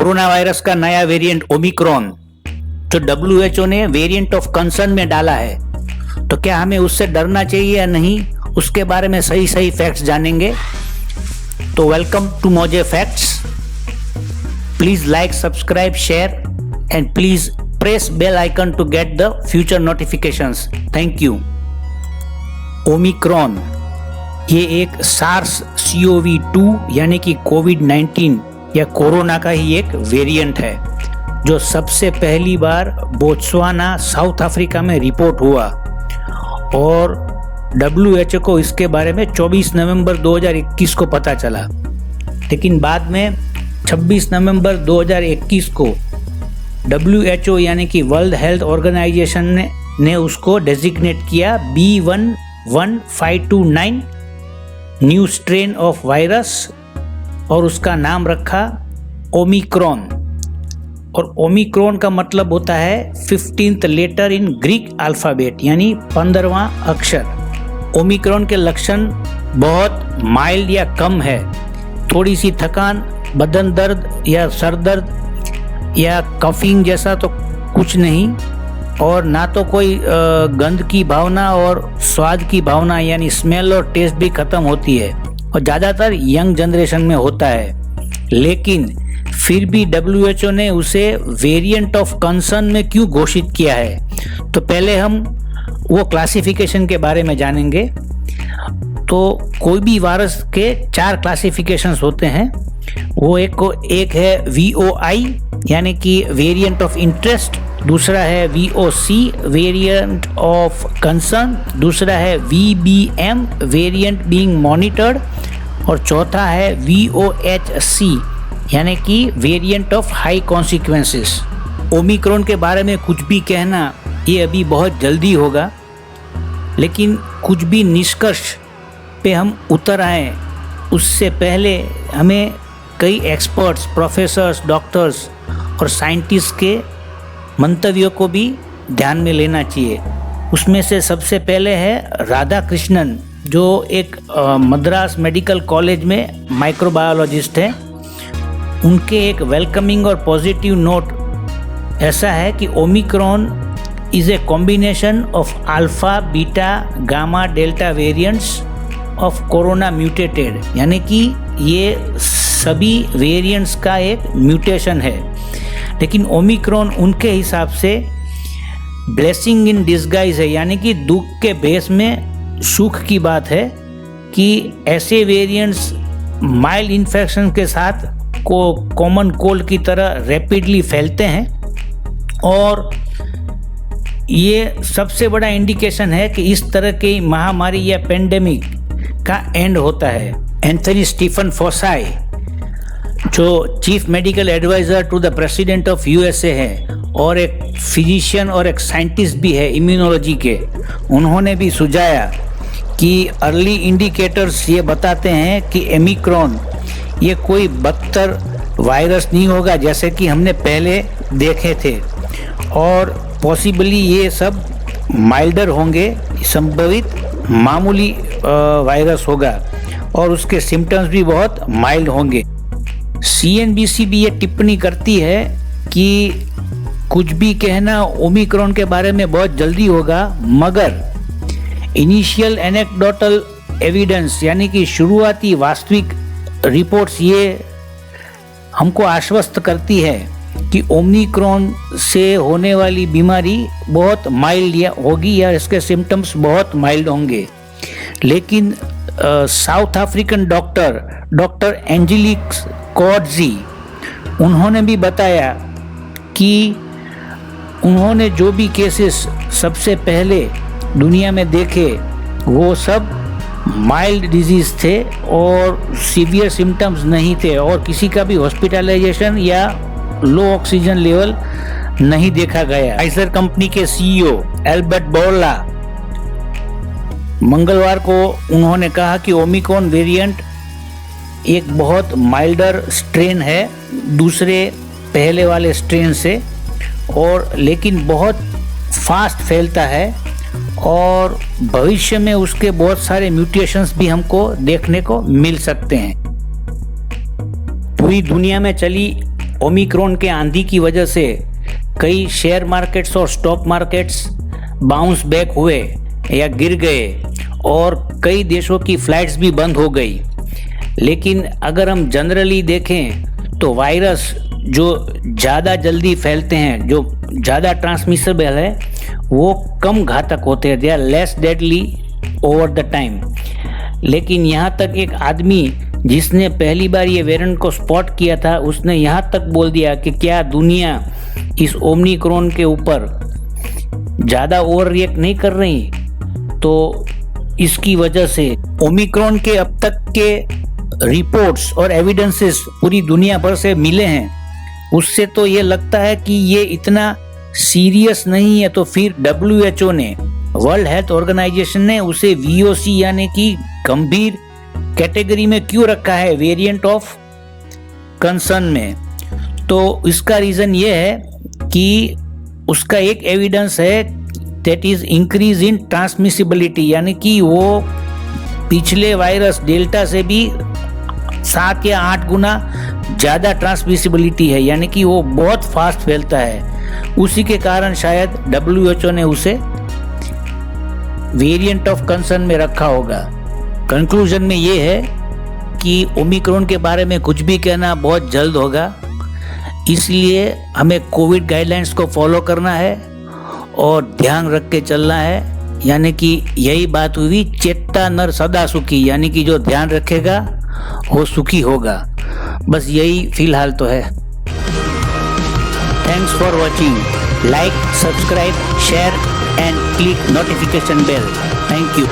Corona virus का नया variant Omicron जो WHO ने वेरिएंट ऑफ कंसर्न में डाला है, तो क्या हमें उससे डरना चाहिए या नहीं, उसके बारे में सही फैक्ट्स जानेंगे। तो वेलकम टू मौजे facts. Please like, subscribe, share and please press bell icon to get the future notifications. Thank you. Omicron ये एक SARS-CoV-2 यानी कि कोविड-19 या कोरोना का ही एक वेरिएंट है जो सबसे पहली बार बोत्सवाना, साउथ अफ्रीका में रिपोर्ट हुआ और WHO को इसके बारे में 24 नवंबर 2021 को पता चला। लेकिन बाद में 26 नवंबर 2021 को WHO यानी कि वर्ल्ड हेल्थ ऑर्गेनाइजेशन ने उसको डेजिग्नेट किया B11529 new strain of virus और उसका नाम रखा ओमिक्रॉन। और ओमिक्रॉन का मतलब होता है 15th letter in Greek alphabet यानी 15वां अक्षर। ओमिक्रॉन के लक्षण बहुत माइल्ड या कम है, थोड़ी सी थकान, बदन दर्द या सर दर्द या कफिंग जैसा तो कुछ नहीं, और ना तो कोई गंध की भावना और स्वाद की भावना यानी स्मेल और टेस्ट भी खत्म होती है, और ज़्यादातर यंग जनरेशन में होता है। लेकिन फिर भी WHO ने उसे वेरिएंट ऑफ कंसर्न में क्यों घोषित किया है, तो पहले हम वो क्लासिफिकेशन के बारे में जानेंगे। तो कोई भी वायरस के 4 क्लासिफिकेशंस होते हैं। वो एक है VOI यानी कि वेरिएंट ऑफ इंटरेस्ट, दूसरा है VOC वेरिएंट ऑफ कंसर्न, दूसरा है VBM वेरिएंट बीइंग मॉनिटर्ड, और चौथा है VOHC यानी कि variant of high consequences. Omicron के बारे में कुछ भी कहना ये अभी बहुत जल्दी होगा, लेकिन कुछ भी निष्कर्ष पे हम उतर आए उससे पहले हमें कई एक्सपर्ट्स, प्रोफेसर्स, डॉक्टर्स और साइंटिस्ट के मंतव्यों को भी ध्यान में लेना चाहिए। उसमें से सबसे पहले है राधाकृष्णन, जो एक मद्रास मेडिकल कॉलेज में माइक्रोबायोलॉजिस्ट हैं। उनके एक वेलकमिंग और पॉजिटिव नोट ऐसा है कि Omicron is a combination of alpha, beta, gamma, delta variants of corona mutated, यानी कि ये सभी वेरिएंट्स का एक म्यूटेशन है। लेकिन ओमिक्रॉन उनके हिसाब से ब्लेसिंग इन डिस्गाइज है, यानी कि दुख के भेष में सुख की बात है कि ऐसे वेरिएंट्स माइल्ड इन्फेक्शन के साथ कॉमन कोल्ड की तरह रैपिडली फैलते हैं, और ये सबसे बड़ा इंडिकेशन है कि इस तरह की महामारी या पेंडेमिक का एंड होता है। एंथनी स्टीफन फोसाई, जो chief medical adviser to the president of USA है और एक फिजिशियन और एक साइंटिस्ट भी है इम्यूनोलॉजी के, उन्होंने भी सुझाया कि अर्ली इंडिकेटर्स ये बताते हैं कि ओमिक्रॉन ये कोई बदतर वायरस नहीं होगा जैसे कि हमने पहले देखे थे, और पॉसिबली ये सब माइल्डर होंगे, संभवित मामूली वायरस होगा और उसके सिम्टम्स भी बहुत माइल्ड होंगे। CNBC भी ये टिप्पणी करती है कि कुछ भी कहना ओमिक्रॉन के बारे में बहुत जल्दी होगा, मगर इनिशियल एनेक्डोटल एविडेंस यानी कि शुरुआती वास्तविक रिपोर्ट्स ये हमको आश्वस्त करती है कि ओमिक्रॉन से होने वाली बीमारी बहुत माइल्ड होगी या इसके सिम्टम्स बहुत माइल्ड होंगे। लेकिन साउथ अफ्रीकन डॉक्टर एंजेलिक कॉडजी, उन्होंने भी बताया कि उन्होंने जो भी केसेस सबसे पहले दुनिया में देखे वो सब माइल्ड डिजीज थे और सीवियर सिम्टम्स नहीं थे, और किसी का भी हॉस्पिटलाइजेशन या लो ऑक्सीजन लेवल नहीं देखा गया। फाइजर कंपनी के CEO एल्बर्ट बोर्ला मंगलवार को उन्होंने कहा कि ओमिक्रॉन वेरिएंट एक बहुत माइल्डर स्ट्रेन है दूसरे पहले वाले स्ट्रेन से, और लेकिन बहुत फास्ट फैलता है और भविष्य में उसके बहुत सारे म्यूटेशंस भी हमको देखने को मिल सकते हैं। पूरी दुनिया में चली ओमिक्रॉन के आंधी की वजह से कई शेयर मार्केट्स और स्टॉक मार्केट्स बाउंस बैक हुए या गिर गए और कई देशों की फ्लाइट्स भी बंद हो गई। लेकिन अगर हम जनरली देखें तो वायरस जो ज़्यादा जल्दी फैलते हैं, जो ज़्यादा ट्रांसमिसेबल है, वो कम घातक होते हैं, they are less deadly over the time. लेकिन यहाँ तक एक आदमी जिसने पहली बार ये वेरिएंट को स्पॉट किया था, उसने यहाँ तक बोल दिया कि क्या दुनिया इस ओमिक्रॉन के ऊपर ज़्यादा ओवर रिएक्ट नहीं कर रही। तो इसकी वजह से ओमिक्रॉन के अब तक के रिपोर्ट्स और एविडेंसेस पूरी दुनिया भर से मिले हैं, उससे तो ये लगता है कि ये इतना सीरियस नहीं है। तो फिर WHO ने, वर्ल्ड हेल्थ ऑर्गेनाइजेशन ने उसे VOC यानी कि गंभीर कैटेगरी में क्यों रखा है, वेरिएंट ऑफ कंसर्न में। तो इसका रीज़न ये है कि उसका एक एविडेंस है, that is increase in transmissibility, यानी कि वो पिछले वायरस डेल्टा से भी 7 या 8 गुना ज़्यादा ट्रांसमिसिबिलिटी है, यानी कि वो बहुत फास्ट फैलता है। उसी के कारण शायद WHO ने उसे वेरिएंट ऑफ कंसर्न में रखा होगा। कंक्लूजन में ये है कि ओमिक्रॉन के बारे में कुछ भी कहना बहुत जल्द होगा, इसलिए हमें कोविड गाइडलाइंस को फॉलो करना है और ध्यान रख के चलना है। यानी कि यही बात हुई, चेता नर सदा सुखी, यानी कि जो ध्यान रखेगा वो सुखी होगा। बस यही फिलहाल तो है। Thanks for watching. Like, subscribe, share and click notification bell. Thank you.